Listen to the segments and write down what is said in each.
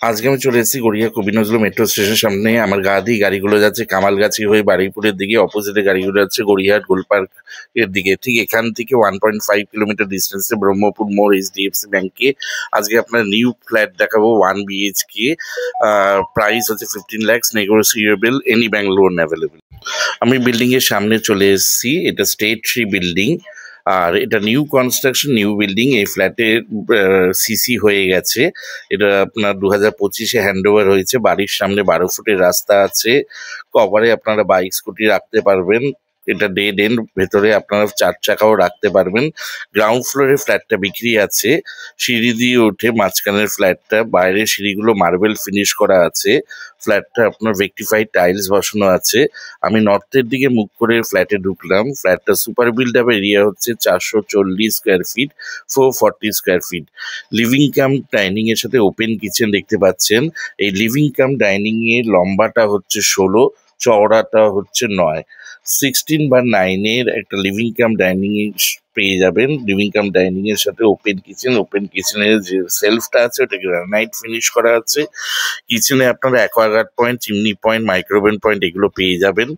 আজকে আমি চলে এসেছি গড়িয়া কবি নজরুল মেট্রো স্টেশনের সামনে। আমার গা দিয়ে গাড়িগুলো যাচ্ছে কামালগাছি হয়ে বারুইপুরের দিকে, অপোজিটে গাড়িগুলো যাচ্ছে গড়িয়াহাট গোলপার্ক এর দিকে। ঠিক এখান থেকে 1.5 কিলোমিটার ডিস্টেন্সে ব্রহ্মপুর মোড় এইচডিএফসি ব্যাংকে আজকে আপনার নিউ ফ্ল্যাট দেখাবো 1 BHK। প্রাইস হচ্ছে 15 lakhs, negotiable, any bank loan available. আমি বিল্ডিং এর সামনে চলে এসেছি। এটা স্টেট 3 বিল্ডিং, আর এটা নিউ কনস্ট্রাকশন, নিউ বিল্ডিং। এই ফ্ল্যাটের সিসি হয়ে গেছে। এটা আপনার 2025-এ হ্যান্ড ওভার হয়েছে। বাড়ির সামনে 12 ফুটের রাস্তা আছে। কভারে আপনারা বাইক স্কুটি রাখতে পারবেন। এটা ডেড এন্ড, ভেতরে আপনারা 4 চাকাও রাখতে পারবেন। গ্রাউন্ড ফ্লোরে ফ্ল্যাটটা বিক্রি আছে। সিঁড়ি দিয়ে উঠে মাঝখানের ফ্ল্যাটটা, বাইরের সিঁড়িগুলো মার্বেল ফিনিশ করা আছে। ফ্ল্যাটটা আপনার ভেক্টিফাইড টাইলস বসানো আছে। আমি নর্থের দিকে মুখ করে ফ্ল্যাটে ঢুকলাম। ফ্ল্যাটটা সুপার বিল্ড আপ এরিয়া হচ্ছে 440 square feet, 440 square feet. Living cum dining এর সাথে ওপেন কিচেন দেখতে পাচ্ছেন। এই লিভিং কাম ডাইনিং এর লম্বাটা হচ্ছে 16, চওড়াটা হচ্ছে 9। 16/9 এর একটা লিভিং কাম ডাইনিং পেয়ে যাবেন। লিভিং কাম ডাইনিং এর সাথে ওপেন কিচেন। ওপেন কিচেনের যে সেলফটা আছে ওটা গ্রানাইট ফিনিশ করা আছে। কিচেনে আপনারা Aquaguard point, chimney point, micro oven point এগুলো পেয়ে যাবেন।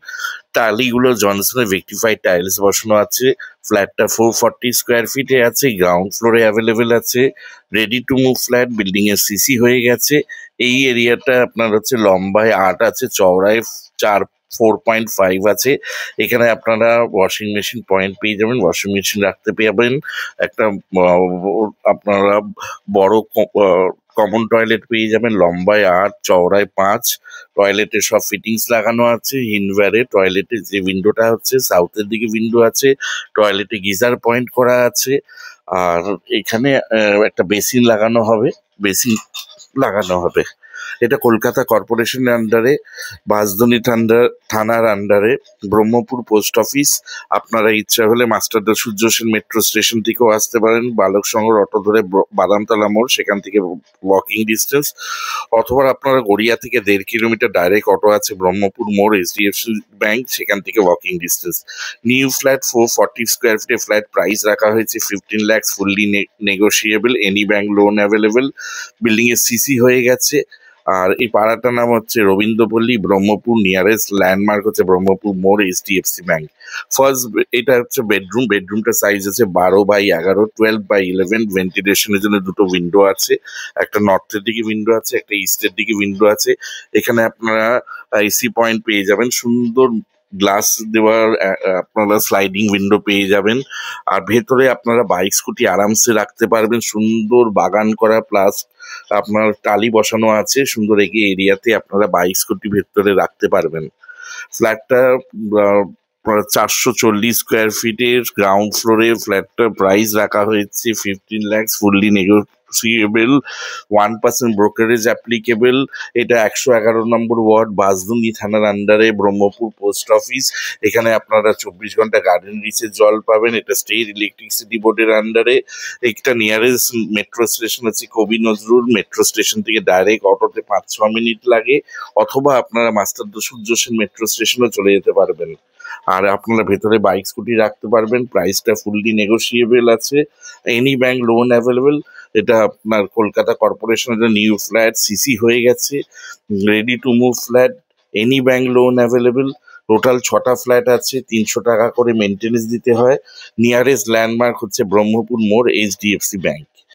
টালিগুলো জনসনের ভেক্টিফাইড টাইলস বসানো আছে। ফ্ল্যাটটা 440 স্কোয়ার ফিটে আছে। গ্রাউন্ড ফ্লোরে অ্যাভেলেবেল আছে। Ready to move flat. Building এর সিসি হয়ে গেছে। এই এরিয়াটা আপনার হচ্ছে লম্বায় 8 আছে, চওড়ায় 4.5 আছে। এখানে আপনারা ওয়াশিং মেশিন পয়েন্ট পেয়ে যাবেন, ওয়াশিং মেশিন রাখতে পারবেন। একটা আপনারা বড় কমন টয়লেট পেয়ে যাবেন, লম্বায় 8, চওড়ায় 5। টয়লেটে সব ফিটিংস লাগানো আছে। হিনওয়্যারে টয়লেটে যে উইন্ডোটা হচ্ছে সাউথের দিকে উইন্ডো আছে। টয়লেটে গিজার পয়েন্ট করা আছে। আর এখানে একটা বেসিন লাগানো হবে, বেসিন লাগানো হবে। এটা কলকাতা কর্পোরেশনের আন্ডারে, বাঁশদ্রোণী থানার আন্ডারে, ব্রহ্মপুর পোস্ট অফিস। আপনারা ইচ্ছা হলে মাস্টারদা সূর্য সেন মেট্রো স্টেশন থেকেও আসতে পারেন। বালক সংঘর অটো ধরে বাদামতলা মোড়, সেখান থেকে ওয়াকিং ডিস্টেন্স। অথবা আপনারা গড়িয়া থেকে 1.5 কিলোমিটার ডাইরেক্ট অটো আছে ব্রহ্মপুর মোড় এইচডিএফসি ব্যাংক, সেখান থেকে walking distance. New flat 440 square ফিটে ফ্ল্যাট প্রাইস রাখা হয়েছে 15 lakhs, fully negotiable, any bank loan available. Building এর সিসি হয়ে গেছে। আর এই পাড়াটার নাম হচ্ছে রবীন্দ্রপল্লী, ব্রহ্মপুর। নিয়ারেস্ট ল্যান্ডমার্ক হচ্ছে ব্রহ্মপুর মোড় এইচডিএফসি ব্যাংক। ফার্স্ট, এটা হচ্ছে বেডরুম। বেডরুমটা সাইজ আছে 12/11, 12/11। ভেন্টিলেশনের জন্য 2টো উইন্ডো আছে। একটা নর্থের দিকে উইন্ডো আছে, একটা ইস্টের দিকে উইন্ডো আছে। এখানে আপনারা এসি পয়েন্ট পেয়ে যাবেন। সুন্দর গ্লাস দেওয়ার আপনারা স্লাইডিং উইন্ডো পেয়ে যাবেন। আর ভেতরে আপনারা বাইক স্কুটি আরামসে রাখতে পারবেন। সুন্দর বাগান করা, প্লাস আপনার টালি বসানো আছে। সুন্দর এরিয়াতে আপনারা বাইক স্কুটি ভেতরে রাখতে পারবেন। ফ্ল্যাটটা 440 স্কোয়ার ফিটের গ্রাউন্ড ফ্লোরে ফ্ল্যাটটার প্রাইস রাখা হয়েছে 15 lakhs, fully negotiable, 1% brokerage applicable. এটা 111 নম্বর ওয়ার্ড, বাঁশদ্রোণী থানার আন্ডারে, ব্রহ্মপুর পোস্ট অফিস। এখানে আপনারা 24 ঘন্টা গার্ডেন রিচের জল পাবেন। এটা স্টেট ইলেকট্রিসিটি বোর্ডের আন্ডারে। একটা নিয়ারেস্ট মেট্রো স্টেশন আছে কবি নজরুল। মেট্রো স্টেশন থেকে ডাইরেক্ট অটোতে 5-6 মিনিট লাগে। অথবা আপনারা মাস্টারদা সূর্য সেন মেট্রো স্টেশনে চলে যেতে পারবেন। আর আপনারা ভেতরে বাইক স্কুটি রাখতে পারবেন। প্রাইসটা ফুললি নেগোসিয়েবল আছে। Any bank loan available. এটা আপনার কলকাতা কর্পোরেশনের নিউ ফ্ল্যাট, সিসি হয়ে গেছে। Ready to move flat, any bank loan available. Total 6টা ফ্ল্যাট আছে। 300 টাকা করে মেনটেনেন্স দিতে হয়। নিয়ারেস্ট ল্যান্ডমার্ক হচ্ছে ব্রহ্মপুর মোড় এইচডিএফসি ব্যাংক।